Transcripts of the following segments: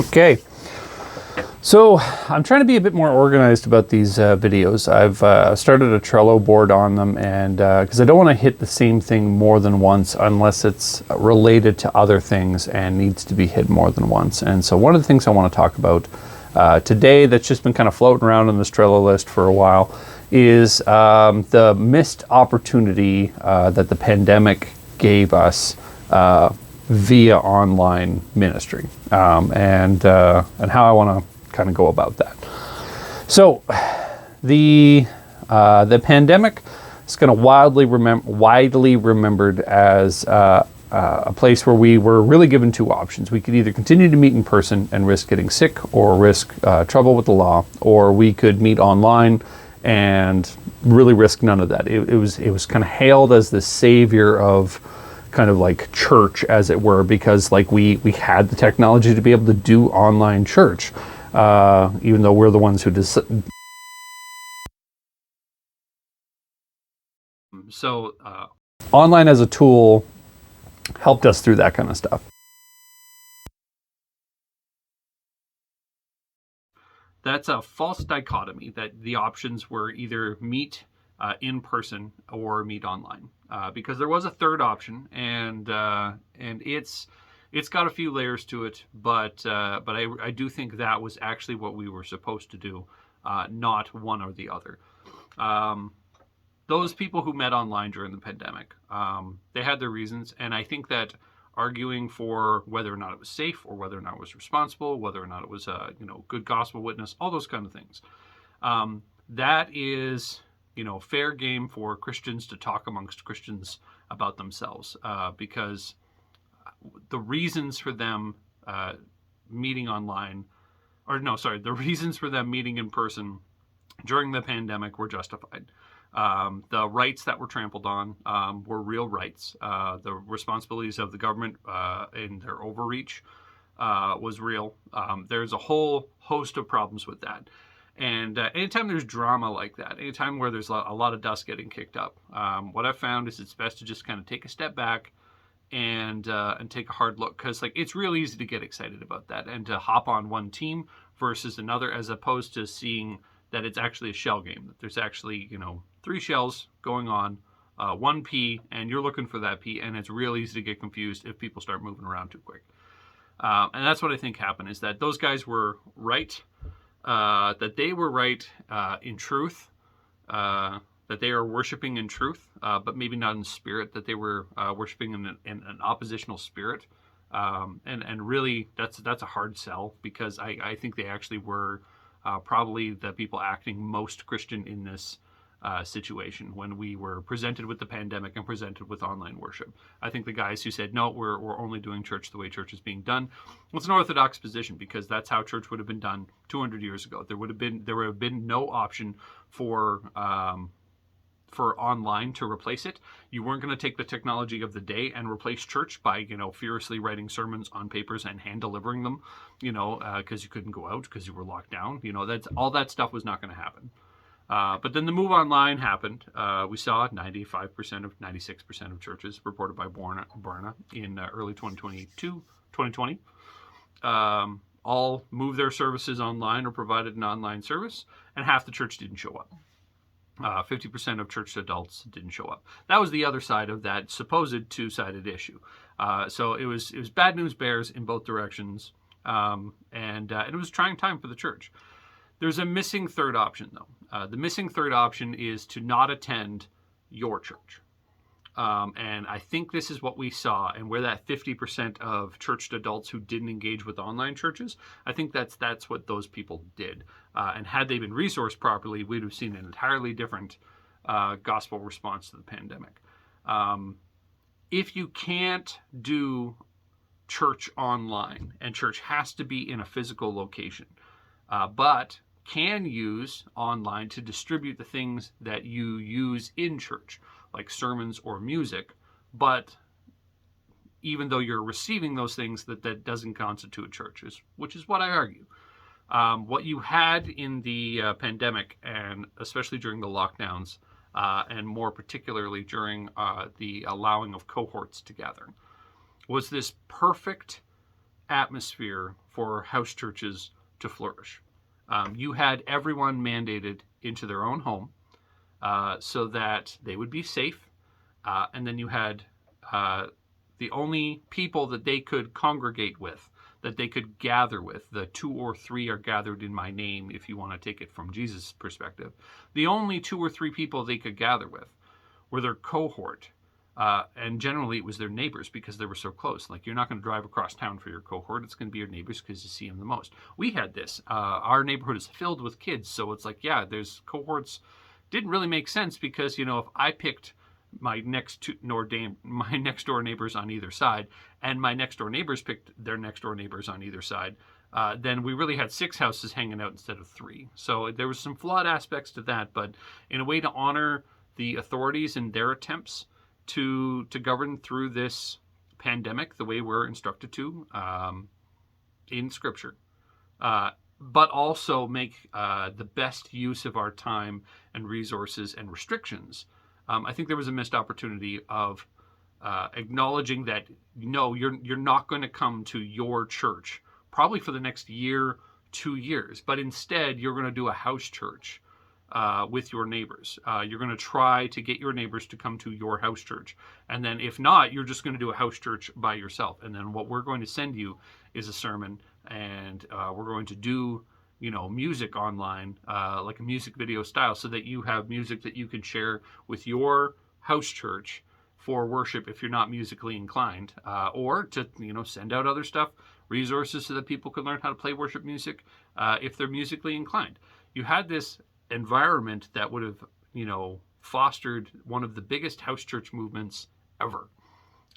Okay, so I'm trying to be a bit more organized about these videos. I've started a Trello board on them, and because I don't want to hit the same thing more than once unless it's related to other things and needs to be hit more than once. And so one of the things I want to talk about today that's just been kind of floating around on this Trello list for a while is the missed opportunity that the pandemic gave us via online ministry, and how I want to kind of go about that. So the pandemic is kind of widely remembered as a place where we were really given two options. We could either continue to meet in person and risk getting sick or risk trouble with the law, or we could meet online and really risk none of that. It was kind of hailed as the savior of kind of like church, as it were, because like we had the technology to be able to do online church, even though we're the ones who online as a tool helped us through that kind of stuff. That's a false dichotomy, that the options were either meet in person or meet online, because there was a third option, and it's got a few layers to it, but I do think that was actually what we were supposed to do, not one or the other. Those people who met online during the pandemic, they had their reasons, and I think that arguing for whether or not it was safe or whether or not it was responsible, whether or not it was a good gospel witness, all those kind of things, that is fair game for Christians to talk amongst Christians about themselves, because the reasons for them meeting online, the reasons for them meeting in person during the pandemic were justified. The rights that were trampled on were real rights. The responsibilities of the government in their overreach was real. There's a whole host of problems with that. And anytime there's drama like that, anytime where there's a lot of dust getting kicked up, what I've found is it's best to just kind of take a step back and take a hard look, because like it's real easy to get excited about that and to hop on one team versus another, as opposed to seeing that it's actually a shell game, that there's actually 3 shells going on, 1 P, and you're looking for that P, and it's real easy to get confused if people start moving around too quick. And that's what I think happened, is that those guys were right, that they were right in truth, that they are worshiping in truth, but maybe not in spirit, that they were worshiping in an oppositional spirit. And really, that's a hard sell, because I think they actually were probably the people acting most Christian in this situation when we were presented with the pandemic and presented with online worship. I think the guys who said, no, we're only doing church the way church is being done, was an orthodox position, because that's how church would have been done 200 years ago. There would have been no option for online to replace it. You weren't going to take the technology of the day and replace church by furiously writing sermons on papers and hand delivering them, because you couldn't go out because you were locked down. That's all, that stuff was not going to happen. But then the move online happened. We saw 96% of churches reported by Barna in early 2020, all moved their services online or provided an online service, and half the church didn't show up. 50% of church adults didn't show up. That was the other side of that supposed two-sided issue. So it was bad news bears in both directions, and it was a trying time for the church. There's a missing third option, though. The missing third option is to not attend your church. And I think this is what we saw, and where that 50% of church adults who didn't engage with online churches, I think that's what those people did. And had they been resourced properly, we'd have seen an entirely different gospel response to the pandemic. If you can't do church online, and church has to be in a physical location, but can use online to distribute the things that you use in church, like sermons or music, but even though you're receiving those things, that doesn't constitute churches, which is what I argue. What you had in the pandemic, and especially during the lockdowns, and more particularly during the allowing of cohorts to gather, was this perfect atmosphere for house churches to flourish. You had everyone mandated into their own home so that they would be safe. And then you had the only people that they could congregate with, that they could gather with, the 2 or 3 are gathered in my name, if you want to take it from Jesus' perspective. The only 2 or 3 people they could gather with were their cohort. And generally it was their neighbors because they were so close. Like, you're not going to drive across town for your cohort. It's going to be your neighbors because you see them the most. We had this. Our neighborhood is filled with kids. So it's like, yeah, there's cohorts. Didn't really make sense because, if I picked my next door neighbors on either side, and my next door neighbors picked their next door neighbors on either side, then we really had 6 houses hanging out instead of 3. So there was some flawed aspects to that, but in a way to honor the authorities and their attempts to govern through this pandemic the way we're instructed to in Scripture, but also make the best use of our time and resources and restrictions. I think there was a missed opportunity of acknowledging that, no, you're not going to come to your church probably for the next year, 2 years, but instead you're going to do a house church with your neighbors. You're going to try to get your neighbors to come to your house church. And then if not, you're just going to do a house church by yourself. And then what we're going to send you is a sermon, and we're going to do music online, like a music video style, so that you have music that you can share with your house church for worship if you're not musically inclined, or to send out other stuff, resources, so that people can learn how to play worship music if they're musically inclined. You had this environment that would have fostered one of the biggest house church movements ever.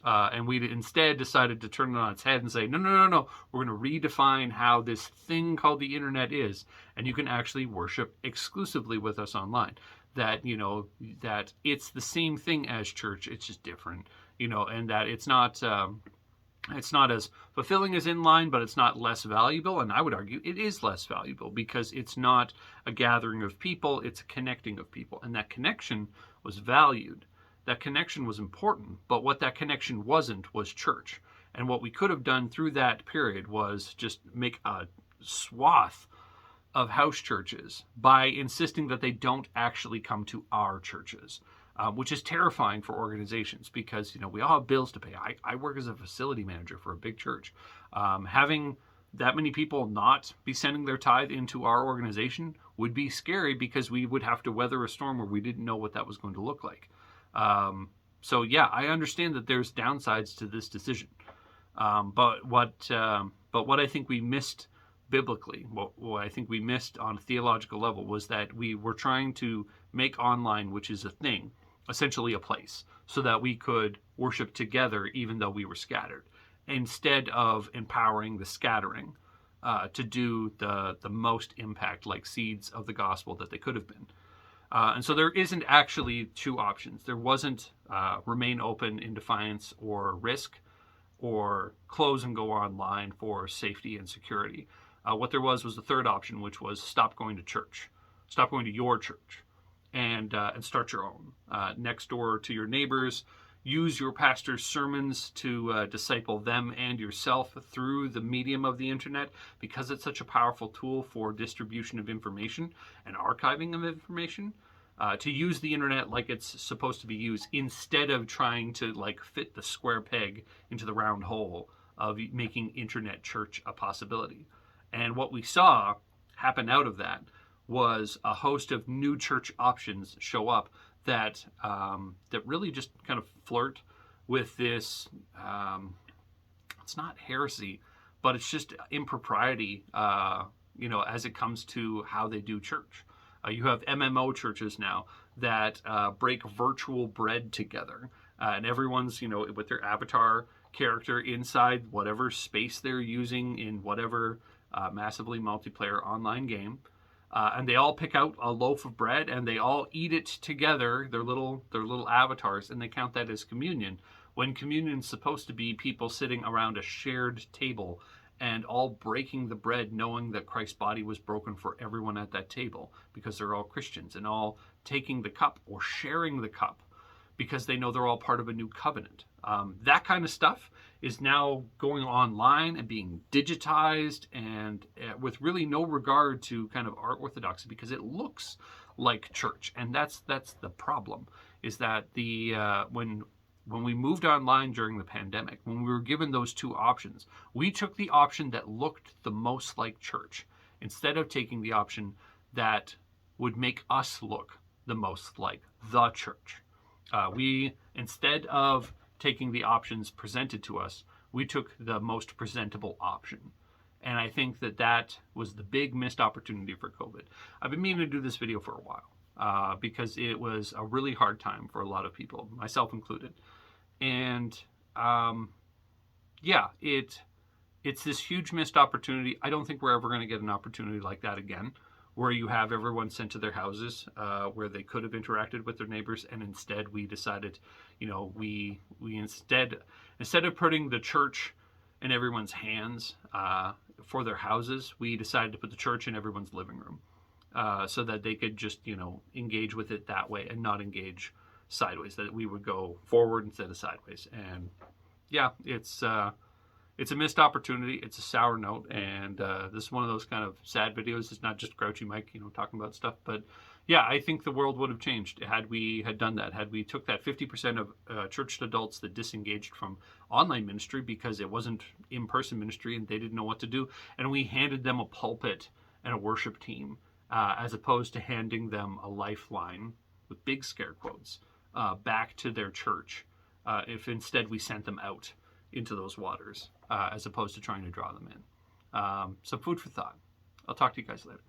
And we instead decided to turn it on its head and say, no, we're going to redefine how this thing called the internet is, and you can actually worship exclusively with us online. That, that it's the same thing as church, it's just different, and that it's not as fulfilling as inline, but it's not less valuable. And I would argue it is less valuable because it's not a gathering of people, it's a connecting of people. And that connection was valued. That connection was important, but what that connection wasn't was church. And what we could have done through that period was just make a swath of house churches by insisting that they don't actually come to our churches, which is terrifying for organizations because, we all have bills to pay. I work as a facility manager for a big church. Having that many people not be sending their tithe into our organization would be scary because we would have to weather a storm where we didn't know what that was going to look like. So yeah, I understand that there's downsides to this decision. But what I think we missed biblically, what I think we missed on a theological level, was that we were trying to make online, which is a thing, essentially a place, so that we could worship together even though we were scattered, instead of empowering the scattering to do the most impact, like seeds of the gospel that they could have been. And so there isn't actually 2 options. There wasn't remain open in defiance or risk, or close and go online for safety and security. What there was the third option, which was stop going to church. Stop going to your church and start your own. Next door to your neighbors, use your pastor's sermons to disciple them and yourself through the medium of the internet, because it's such a powerful tool for distribution of information and archiving of information. To use the internet like it's supposed to be used, instead of trying to fit the square peg into the round hole of making internet church a possibility. And what we saw happen out of that was a host of new church options show up that really just kind of flirt with this. It's not heresy, but it's just impropriety. As it comes to how they do church. You have MMO churches now that break virtual bread together, and everyone's with their avatar character inside whatever space they're using in whatever massively multiplayer online game, and they all pick out a loaf of bread and they all eat it together, their little avatars, and they count that as communion, when communion's supposed to be people sitting around a shared table and all breaking the bread, knowing that Christ's body was broken for everyone at that table, because they're all Christians, and all taking the cup or sharing the cup because they know they're all part of a new covenant. That kind of stuff is now going online and being digitized, and with really no regard to kind of art orthodoxy, because it looks like church, and that's the problem. Is that the when we moved online during the pandemic, when we were given those two options, we took the option that looked the most like church instead of taking the option that would make us look the most like the church. We, instead of taking the options presented to us, we took the most presentable option. And I think that that was the big missed opportunity for COVID. I've been meaning to do this video for a while because it was a really hard time for a lot of people, myself included. And yeah, it's this huge missed opportunity. I don't think we're ever going to get an opportunity like that again, where you have everyone sent to their houses where they could have interacted with their neighbors, and instead we decided, we instead of putting the church in everyone's hands for their houses, we decided to put the church in everyone's living room so that they could just engage with it that way and not engage sideways, that we would go forward instead of sideways. And yeah, it's a missed opportunity. It's a sour note, and this is one of those kind of sad videos. It's not just Grouchy Mike, talking about stuff, but yeah, I think the world would have changed had we had done that. Had we took that 50% of church adults that disengaged from online ministry because it wasn't in-person ministry and they didn't know what to do, and we handed them a pulpit and a worship team, as opposed to handing them a lifeline with big scare quotes back to their church. If instead we sent them out into those waters, as opposed to trying to draw them in. Some food for thought. I'll talk to you guys later.